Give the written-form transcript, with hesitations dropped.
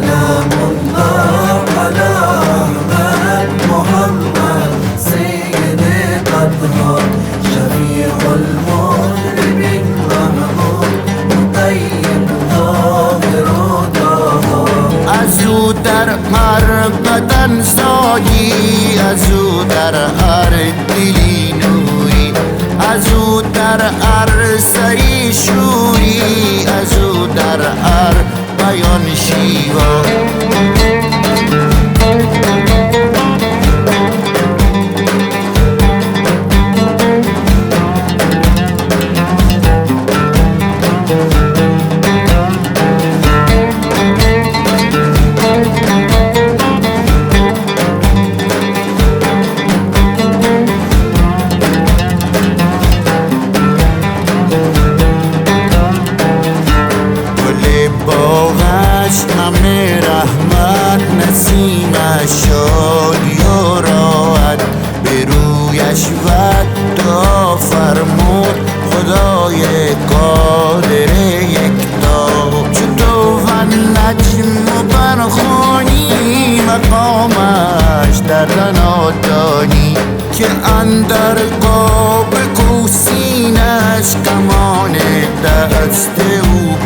سلام الله على أحمد محمد سيد الأطهار شفيع المذنبين محمود مطيب طاهر طهار. از او در هر بدن سایی، از او در هر دلی نوری، از او در هر سری شوری، از او در هر بیان شیوا. همه رحمت نسیمش شادی و راحت به رویش ودا فرمود خدای قادر یکتا. چطور و نجم و برخانی مقامش در نادانی که اندر قاب قوسینش کمان دست او